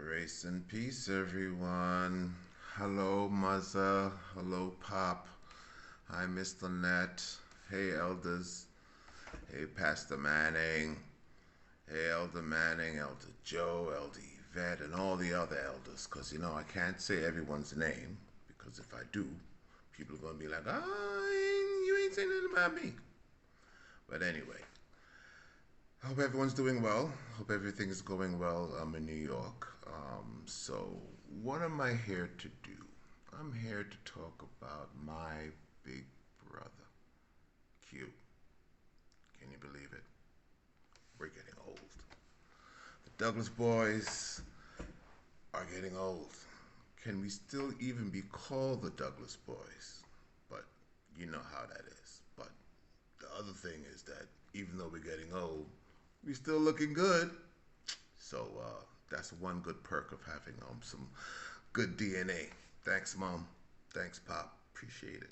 Grace and peace, everyone. Hello, Muzza. Hello, Pop. Hi, Mr. Net. Hey, Elders. Hey, Pastor Manning. Hey, Elder Manning, Elder Joe, Elder Yvette, and all the other elders. Because, I can't say everyone's name. Because if I do, people are going to be like, you ain't saying nothing about me. But anyway, hope everyone's doing well. Hope everything is going well. I'm in New York. So, what am I here to do? I'm here to talk about my big brother, Q. Can you believe it? We're getting old. The Douglas boys are getting old. Can we still even be called the Douglas boys? But you know how that is. But the other thing is that even though we're getting old, we still looking good. So that's one good perk of having some good DNA. Thanks, Mom. Thanks, Pop. Appreciate it.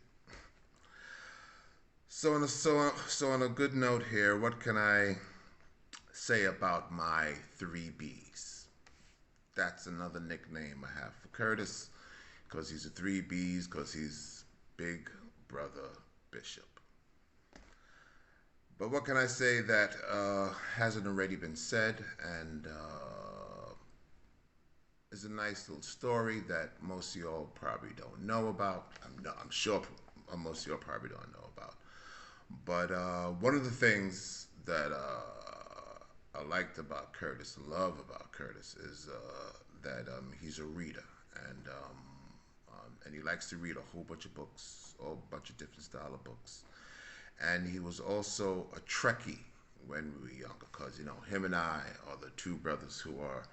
So on a good note here, what can I say about my three Bs? That's another nickname I have for Curtis, because he's a three Bs, because he's Big Brother Bishop. But what can I say that hasn't already been said, and is a nice little story that most of y'all probably don't know about. I'm sure most of y'all probably don't know about. But one of the things that I liked about Curtis, love about Curtis, is that he's a reader, and he likes to read a whole bunch of books, a whole bunch of different style of books. And he was also a Trekkie when we were younger, because him and I are the two brothers who are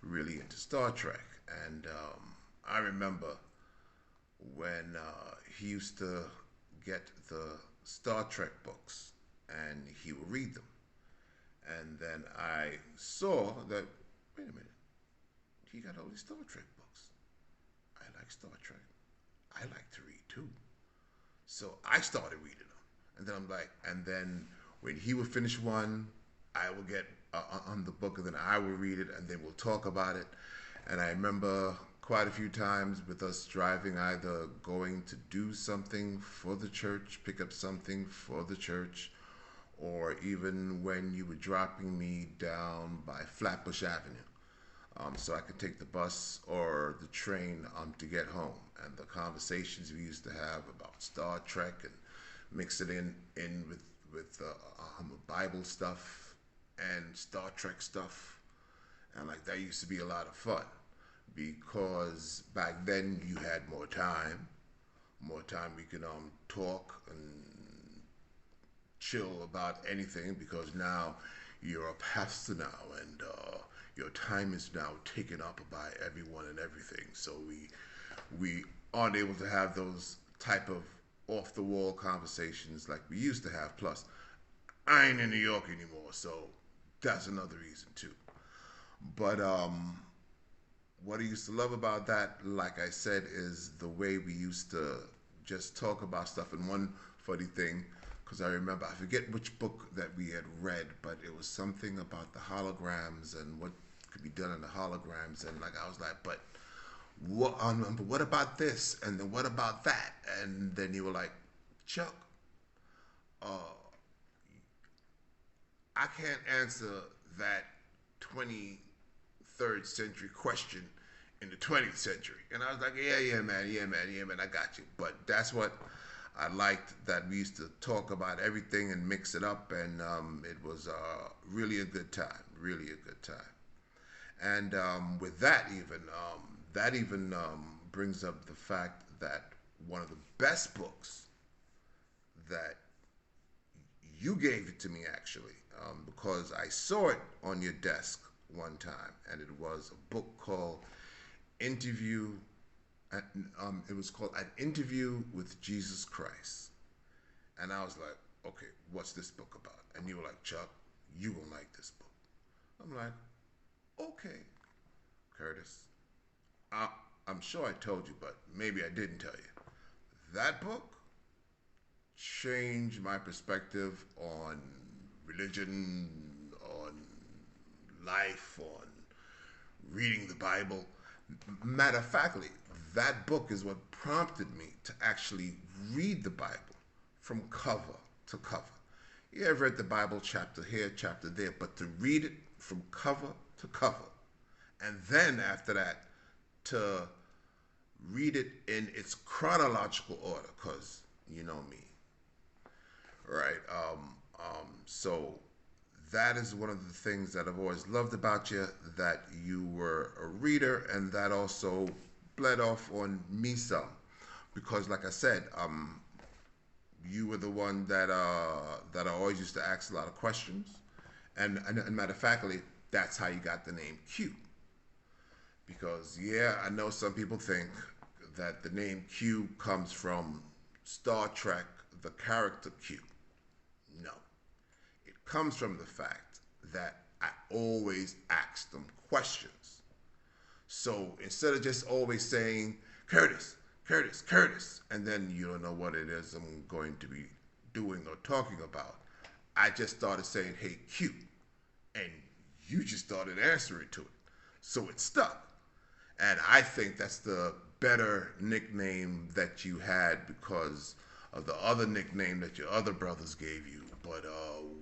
really into Star Trek. And I remember when he used to get the Star Trek books, and he would read them. And then I saw that, wait a minute, he got all these Star Trek books. I like Star Trek. I like to read too. So I started reading them. And then I'm like, and then when he would finish one, I will get on the book, and then I will read it, and then we'll talk about it. And I remember quite a few times with us driving, either going to do something for the church, pick up something for the church, or even when you were dropping me down by Flatbush Avenue, so I could take the bus or the train to get home. And the conversations we used to have about Star Trek, and mix it in with Bible stuff and Star Trek stuff, and like that used to be a lot of fun, because back then you had more time we could talk and chill about anything, because now you're a pastor now, and your time is now taken up by everyone and everything. So we aren't able to have those type of off the wall conversations like we used to have. Plus, I ain't in New York anymore, so that's another reason too. But what I used to love about that, like I said, is the way we used to just talk about stuff. And one funny thing, because I remember, I forget which book that we had read, but it was something about the holograms and what could be done in the holograms. And like I was like, but what about this? And then what about that? And then you were like, Chuck, uh, I can't answer that 23rd century question in the 20th century. And I was like, yeah, man, I got you. But that's what I liked, that we used to talk about everything and mix it up, and it was really a good time, really a good time. And with that even brings up the fact that one of the best books that you gave it to me, actually, because I saw it on your desk one time, and it was a book called Interview. It was called An Interview with Jesus Christ, and I was like, okay, what's this book about? And you were like, Chuck, you gonna like this book. I'm like, okay, Curtis. I, I'm sure I told you, but maybe I didn't tell you. That book changed my perspective on religion, on life, on reading the Bible. Matter of factly, that book is what prompted me to actually read the Bible from cover to cover. Yeah, I've read the Bible chapter here, chapter there, but to read it from cover to cover, and then after that, to read it in its chronological order, because you know me, right? So that is one of the things that I've always loved about you, that you were a reader, and that also bled off on me some, because like I said, you were the one that I always used to ask a lot of questions, and matter of factly, that's how you got the name Q. Because yeah, I know some people think that the name Q comes from Star Trek, the character Q. No, it comes from the fact that I always ask them questions. So instead of just always saying, Curtis, Curtis, Curtis, and then you don't know what it is I'm going to be doing or talking about, I just started saying, hey, Q. And you just started answering to it. So it stuck. And I think that's the better nickname that you had because of the other nickname that your other brothers gave you. But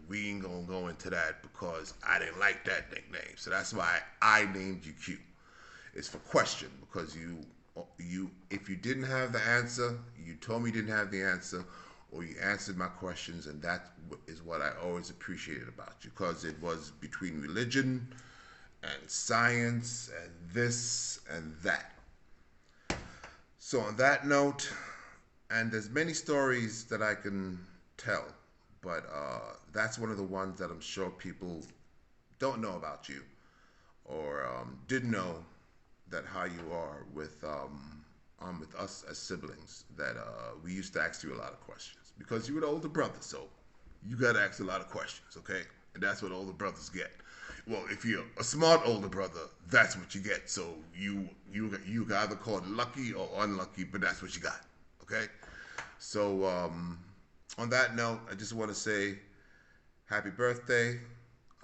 we ain't gonna go into that because I didn't like that nickname. So that's why I named you Q. It's for question, because you if you didn't have the answer, you told me you didn't have the answer, or you answered my questions, and that is what I always appreciated about you, because it was between religion and science and this and that. So on that note, and there's many stories that I can tell, but that's one of the ones that I'm sure people don't know about you, or didn't know, that how you are with us as siblings. That we used to ask you a lot of questions because you were the older brother, so you got to ask a lot of questions, okay? And that's what older brothers get. Well, if you're a smart older brother, that's what you get. So you either call it lucky or unlucky, but that's what you got, okay? So on that note, I just want to say happy birthday.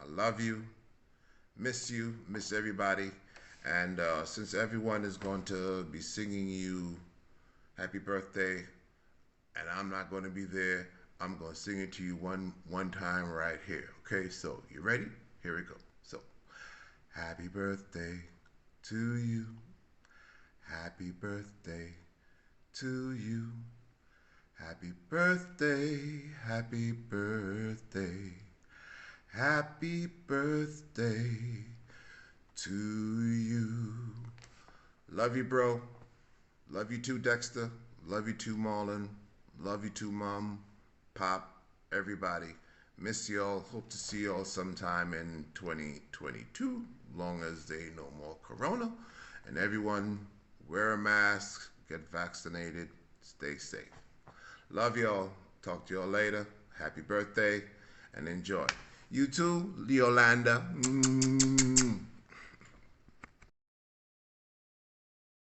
I love you, miss everybody. And since everyone is going to be singing you happy birthday, and I'm not going to be there, I'm going to sing it to you one time right here. Okay, so you ready? Here we go. So, happy birthday to you. Happy birthday to you. Happy birthday, happy birthday. Happy birthday to you. Love you, bro. Love you too, Dexter. Love you too, Marlon. Love you too, Mom, Pop, everybody. Miss y'all. Hope to see y'all sometime in 2022, long as there ain't no more Corona. And everyone, wear a mask, get vaccinated, stay safe. Love y'all. Talk to y'all later. Happy birthday and enjoy. You too, Leolanda.